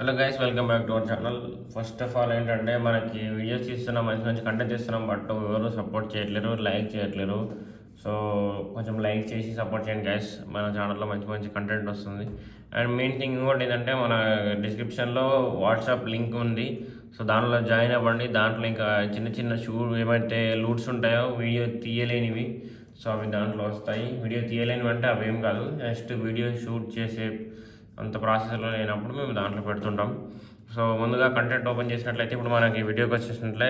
Hello guys, welcome back to our channel. First of all ఏంటంటే మనకి videos తీస్తున్నాం, మంచి మంచి కంటెంట్ ఇస్తున్నాం, బట్ ఎవరు సపోర్ట్ చేయట్లేరు, లైక్ చేయట్లేరు. సో కొంచెం లైక్ చేసి సపోర్ట్ చేయండి గైస్. మన ఛానల్లో మంచి మంచి కంటెంట్ వస్తుంది. అండ్ మెయిన్ థింగ్ ఇంకోటి ఏంటంటే మన డిస్క్రిప్షన్లో వాట్సాప్ లింక్ ఉంది. సో దాంట్లో జాయిన్ అవ్వండి. దాంట్లో ఇంకా చిన్న చిన్న ఏమైతే లూట్స్ ఉంటాయో వీడియో తీయలేనివి, సో అవి దాంట్లో వస్తాయి. వీడియో తీయలేనివి అంటే అవేం కాదు, జస్ట్ వీడియో షూట్ చేసే అంత ప్రాసెస్లో లేనప్పుడు మేము దాంట్లో పెడుతుంటాం. సో ముందుగా కంటెంట్ ఓపెన్ చేసినట్లయితే ఇప్పుడు మనకి వీడియోకి వచ్చేసినట్లే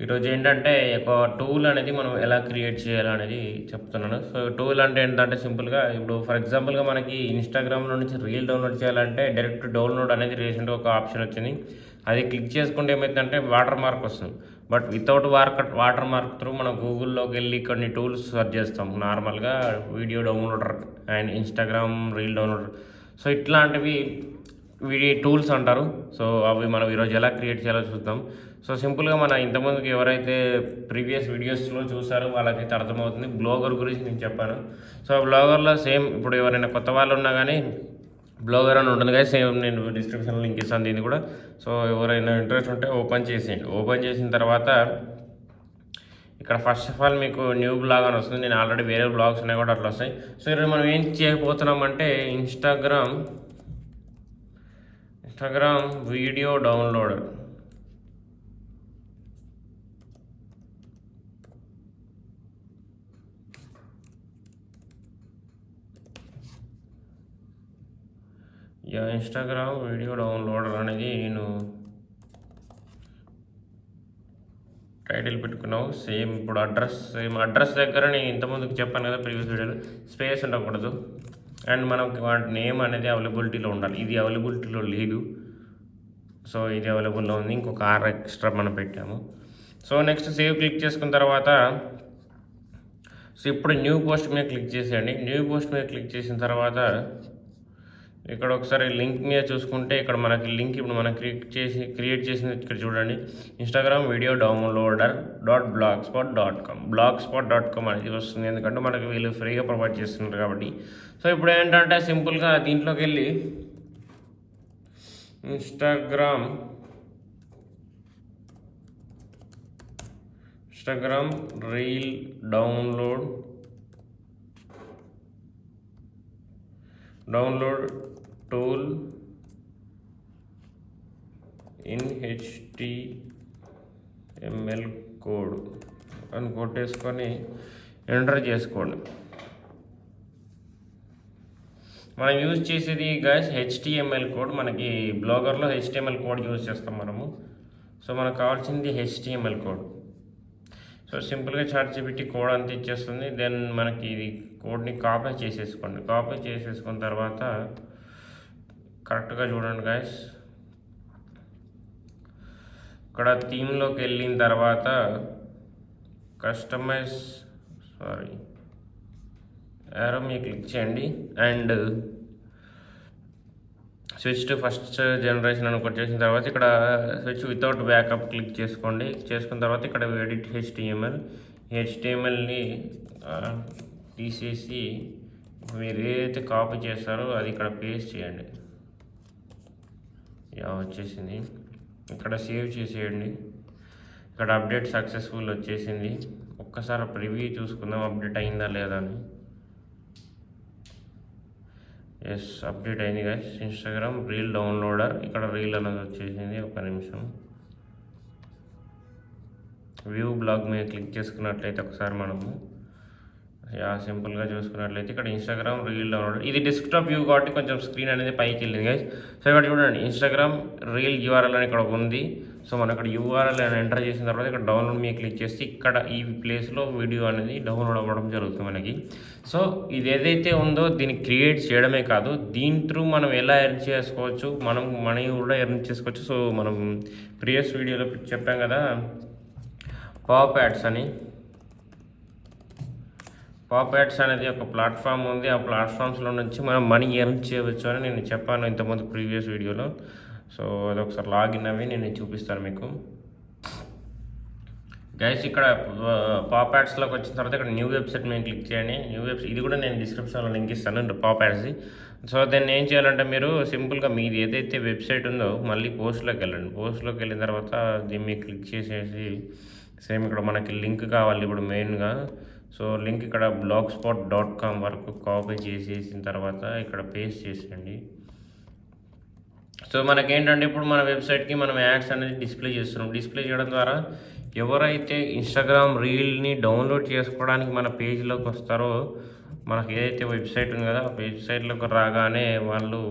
ఈరోజు ఏంటంటే ఒక టూల్ అనేది మనం ఎలా క్రియేట్ చేయాలనేది చెప్తున్నాను. సో టూల్ అంటే ఏంటంటే సింపుల్గా ఇప్పుడు ఫర్ ఎగ్జాంపుల్గా మనకి ఇన్స్టాగ్రామ్లో నుంచి రీల్ డౌన్లోడ్ చేయాలంటే డైరెక్ట్ డౌన్లోడ్ అనేది రీసెంట్గా ఒక ఆప్షన్ వచ్చింది. అది క్లిక్ చేసుకుంటే ఏమైందంటే వాటర్ మార్క్ వస్తుంది. But without water mark through మనం గూగుల్లోకి వెళ్ళి కొన్ని టూల్స్ సెర్చ్ చేస్తాం. నార్మల్గా video downloader and Instagram reel downloader, so ఇట్లాంటివి టూల్స్ అంటారు. సో అవి మనం ఈరోజు ఎలా క్రియేట్ చేయాలో చూద్దాం. సో సింపుల్గా మన ఇంతకుముందుకు ఎవరైతే ప్రీవియస్ వీడియోస్లో చూసారో వాళ్ళకైతే అర్థమవుతుంది. బ్లాగర్ గురించి నేను చెప్పాను. సో బ్లాగర్లో సేమ్ ఇప్పుడు ఎవరైనా కొత్త వాళ్ళు ఉన్నా కానీ బ్లాగర్ అని ఉంటుంది కదా, సేమ్ నేను డిస్క్రిప్షన్లో లింక్ ఇస్తాను దీన్ని కూడా. సో ఎవరైనా ఇంట్రెస్ట్ ఉంటే ఓపెన్ చేసేయండి. ఓపెన్ చేసిన తర్వాత ఇక్కడ ఫస్ట్ ఆఫ్ ఆల్ మీకు న్యూ బ్లాగ్ అని వస్తుంది. నేను ఆల్రెడీ వేరే బ్లాగ్స్ ఉన్నాయి కూడా అట్లా వస్తాయి. సో ఈరోజు మనం ఏం చేయబోతున్నామంటే Instagram video downloader. Instagram video downloader అనేది నేను టైటిల్ పెట్టుకున్నావు. సేమ్ ఇప్పుడు అడ్రస్ దగ్గర నేను ఇంతకుముందుకు చెప్పాను కదా ప్రీవియస్ వీడియోలో, స్పేస్ ఉండకూడదు. అండ్ మనకి వాటి నేమ్ అనేది అవైలబిలిటీలో ఉండాలి. ఇది అవైలబిలిటీలో లేదు, సో ఇది అవైలబుల్లో ఉంది. ఇంకొక ఆర్ ఎక్స్ట్రా మనం పెట్టాము. సో నెక్స్ట్ సేవ్ క్లిక్ చేసుకున్న తర్వాత సో ఇప్పుడు న్యూ పోస్ట్ మీద క్లిక్ చేసేయండి. న్యూ పోస్ట్ మీద క్లిక్ చేసిన తర్వాత ఇక్కడ ఒకసారి లింక్ మీద చూసుకుంటే ఇక్కడ మనకి లింక్ ఇప్పుడు మనం క్రియేట్ చేసింది ఇక్కడ చూడండి, ఇన్స్టాగ్రామ్ వీడియో డౌన్లోడర్ .blogspot.com అనేది వస్తుంది. ఎందుకంటే మనకి వీళ్ళు ఫ్రీగా ప్రొవైడ్ చేస్తున్నారు కాబట్టి. సో ఇప్పుడు ఏంటంటే సింపుల్గా దీంట్లోకి వెళ్ళి Instagram reel download tool in HTML code అని కొట్టేసుకొని ఎంటర్ చేసుకోండి. మనం యూజ్ చేసేది గైస్ HTML కోడ్. మనకి బ్లాగర్లో HTML కోడ్ యూజ్ చేస్తాం మనము. సో మనకు కావాల్సింది HTML కోడ్. సో సింపుల్గా ChatGPT కోడ్ అంతా ఇచ్చేస్తుంది. దెన్ మనకి ఇది కోడ్ని కాపీ చేసేసుకోండి. కాపీ చేసేసుకున్న తర్వాత కరెక్ట్గా చూడండి గాయస్, ఇక్కడ థీమ్లోకి వెళ్ళిన తర్వాత యారో మీద క్లిక్ చేయండి and switch to first generation అని కొట్టేసిన తర్వాత ఇక్కడ స్విచ్ వితౌట్ బ్యాకప్ క్లిక్ చేసుకోండి. చేసుకున్న తర్వాత ఇక్కడ ఎడిట్ HTMLని తీసేసి మీరు ఏదైతే కాపీ చేస్తారో అది ఇక్కడ పేస్ట్ చేయండి. వచ్చేసింది. ఇక్కడ సేవ్ చేసేయండి. ఇక్కడ అప్డేట్ సక్సెస్ఫుల్ వచ్చేసింది. ఒక్కసారి ప్రివ్యూ చూసుకుందాం అప్డేట్ అయిందా లేదా అని. ఎస్, అప్డేట్ అయింది గైస్. ఇన్స్టాగ్రామ్ రీల్ డౌన్లోడర్, ఇక్కడ రీల్ అనేది వచ్చేసింది. ఒక నిమిషం. వ్యూ బ్లాగ్ మీద క్లిక్ చేసుకున్నట్లయితే ఒకసారి మనము సింపుల్గా చూసుకున్నట్లయితే ఇక్కడ ఇన్స్టాగ్రామ్ రీల్ డౌన్లోడర్, ఇది డెస్క్టాప్ వ్యూ కాబట్టి కొంచెం స్క్రీన్ అనేది పైకి వెళ్ళింది గైస్. సో ఇక్కడ చూడండి ఇన్స్టాగ్రామ్ రీల్ URL అని ఇక్కడ ఉంది. సో మనం ఇక్కడ URL అని ఎంటర్ చేసిన తర్వాత ఇక్కడ డౌన్లోడ్ మీద క్లిక్ చేసి ఇక్కడ ఈ ప్లేస్లో వీడియో అనేది డౌన్లోడ్ అవ్వడం జరుగుతుంది మనకి. సో ఇది ఏదైతే ఉందో దీన్ని క్రియేట్ చేయడమే కాదు, దీని త్రూ మనం ఎలా ఎర్న్ చేసుకోవచ్చు, మనం మనీ కూడా ఎర్న్ చేసుకోవచ్చు. సో మనం ప్రీవియస్ వీడియోలో చెప్పాం కదా పాప్ యాడ్స్ అనేది ఒక ప్లాట్ఫామ్ ఉంది. ఆ ప్లాట్ఫామ్స్లో నుంచి మనం మనీ ఎర్న్ చేయవచ్చు అని నేను చెప్పాను ఇంతకుముందు ప్రీవియస్ వీడియోలో. సో అది ఒకసారి లాగిన్ అవి నేను చూపిస్తాను మీకు గైస్. ఇక్కడ పాప్ యాడ్స్లోకి వచ్చిన తర్వాత ఇక్కడ న్యూ వెబ్సైట్ మీద క్లిక్ చేయండి. న్యూ వెబ్సైట్ ఇది కూడా నేను డిస్క్రిప్షన్లో లింక్ ఇస్తాను పాప్ యాడ్స్ది. సో దాన్ని ఏం చేయాలంటే మీరు సింపుల్గా మీది ఏదైతే వెబ్సైట్ ఉందో మళ్ళీ పోస్ట్లోకి వెళ్ళండి. పోస్ట్లోకి వెళ్ళిన తర్వాత దీన్ని మీద క్లిక్ చేసేసి సేమ్ ఇక్కడ మనకి లింక్ కావాలి ఇప్పుడు మెయిన్గా. సో లింక్ ఇక్కడ blogspot.com వరకు కాపీ చేసేసిన తర్వాత ఇక్కడ పేస్ట్ చేసేయండి. సో మనకేంటంటే ఇప్పుడు మన వెబ్సైట్కి మనం యాడ్స్ అనేది డిస్ప్లే చేస్తున్నాం. డిస్ప్లే చేయడం ద్వారా ఎవరైతే ఇన్స్టాగ్రామ్ రీల్ని డౌన్లోడ్ చేసుకోవడానికి మన పేజ్లోకి వస్తారో మనకి ఏదైతే వెబ్సైట్ ఉంది కదా ఆ వెబ్సైట్లోకి రాగానే వాళ్ళు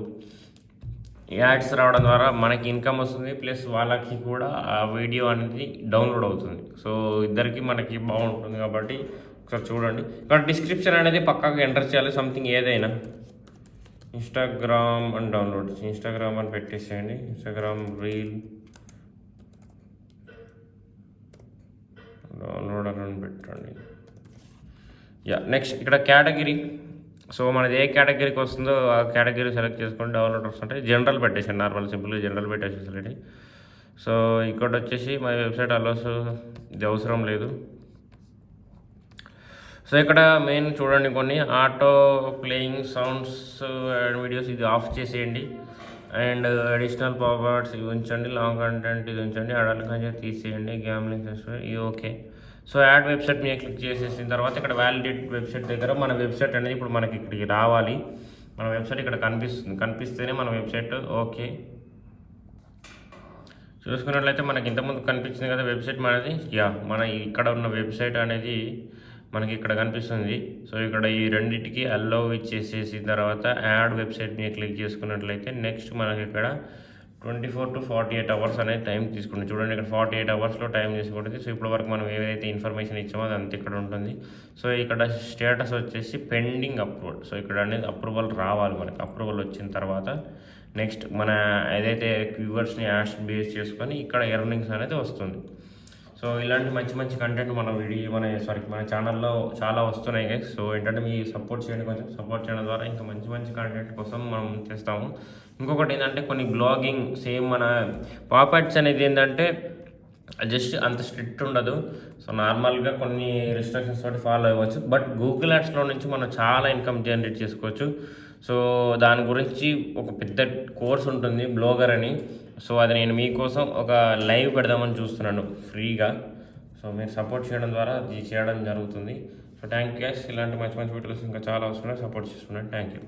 యాడ్స్ రావడం ద్వారా మనకి ఇన్కమ్ వస్తుంది, ప్లస్ వాళ్ళకి కూడా ఆ వీడియో అనేది డౌన్లోడ్ అవుతుంది. సో ఇద్దరికి మనకి బాగుంటుంది కాబట్టి ఒకసారి చూడండి. ఇక్కడ డిస్క్రిప్షన్ అనేది పక్కాగా ఎంటర్ చేయాలి, సంథింగ్ ఏదైనా ఇన్స్టాగ్రామ్ అని డౌన్లోడ్ ఇన్స్టాగ్రామ్ అని పెట్టేసేయండి. ఇన్స్టాగ్రామ్ రీల్ డౌన్లోడర్ అని పెట్టండి. నెక్స్ట్ ఇక్కడ కేటగిరీ. సో మనది ఏ కేటగిరీకి వస్తుందో ఆ కేటగిరీ సెలెక్ట్ చేసుకొని డౌన్లోడర్స్ అంటే జనరల్ పెట్టేసాను, నార్మల్ సింపుల్గా జనరల్ పెట్టేసేసి. సో ఇక్కడ వచ్చేసి మా వెబ్సైట్ అలోస్ ఇది అవసరం లేదు. సో ఇక్కడ మెయిన్ చూడండి కొన్ని auto playing sounds and videos ఇది ఆఫ్ చేసేయండి. అండ్ అడిషనల్ పావర్డ్స్ ఇవి ఉంచండి, లాంగ్ కంటెంట్ ఇది ఉంచండి, అడల్ట్ కంటెంట్ తీసేయండి, గ్యామ్లింగ్ ఇది ఓకే. సో యాడ్ వెబ్సైట్ మీద క్లిక్ చేసేసిన తర్వాత ఇక్కడ వ్యాలిడేట్ వెబ్సైట్ దగ్గర మన వెబ్సైట్ అనేది ఇప్పుడు మనకి ఇక్కడికి రావాలి. మన వెబ్సైట్ ఇక్కడ కనిపిస్తేనే మన వెబ్సైట్ ఓకే. చూసుకున్నట్లయితే మనకి ఇంతకుముందు కనిపించింది కదా వెబ్సైట్ మనది. మన ఇక్కడ ఉన్న వెబ్సైట్ అనేది మనకి ఇక్కడ కనిపిస్తుంది. సో ఇక్కడ ఈ రెండింటికి అల్లో ఇచ్చేసేసిన తర్వాత యాడ్ వెబ్సైట్ మీద క్లిక్ చేసుకున్నట్లయితే నెక్స్ట్ మనకి ఇక్కడ 24 to 48 అవర్స్ అనేది టైం తీసుకుంటుంది. చూడండి ఇక్కడ 48 అవర్స్లో టైం తీసుకుంటుంది. సో ఇప్పటి వరకు మనం ఏదైతే ఇన్ఫర్మేషన్ ఇచ్చామో అది అంతా ఇక్కడ ఉంటుంది. సో ఇక్కడ స్టేటస్ వచ్చేసి పెండింగ్ అప్రూవల్. సో ఇక్కడ అనేది అప్రూవల్ రావాలి మనకి. అప్రూవల్ వచ్చిన తర్వాత నెక్స్ట్ మన ఏదైతే వ్యూవర్స్ని యాడ్స్ బేస్ చేసుకొని ఇక్కడ ఎర్నింగ్స్ అనేది వస్తుంది. సో ఇలాంటి మంచి మంచి కంటెంట్ మన ఛానల్లో చాలా వస్తున్నాయి గైస్. సో ఏంటంటే మీ సపోర్ట్ చేయండి, కొంచెం సపోర్ట్ చేయడం ద్వారా ఇంకా మంచి మంచి కంటెంట్ కోసం మనం చేస్తాము. ఇంకొకటి ఏంటంటే కొన్ని బ్లాగింగ్ సేమ్ మన పాపట్స్ అనేది ఏంటంటే జస్ట్ అంత స్ట్రిక్ట్ ఉండదు. సో నార్మల్గా కొన్ని రిస్ట్రిక్షన్స్ తోటి ఫాలో అవ్వచ్చు. బట్ గూగుల్ యాడ్స్లో నుంచి మనం చాలా ఇన్కమ్ జనరేట్ చేసుకోవచ్చు. సో దాని గురించి ఒక పెద్ద కోర్స్ ఉంటుంది బ్లాగర్ అని. సో అది నేను మీకోసం ఒక లైవ్ పెడదామని చూస్తున్నాను ఫ్రీగా. సో మీరు సపోర్ట్ చేయడం ద్వారా అది చేయడం జరుగుతుంది. So thank you guys. ఇలాంటి మంచి మంచి వీడియోస్ ఇంకా చాలా వస్తున్నాయి, సపోర్ట్ చేస్తున్నాను. Thank you.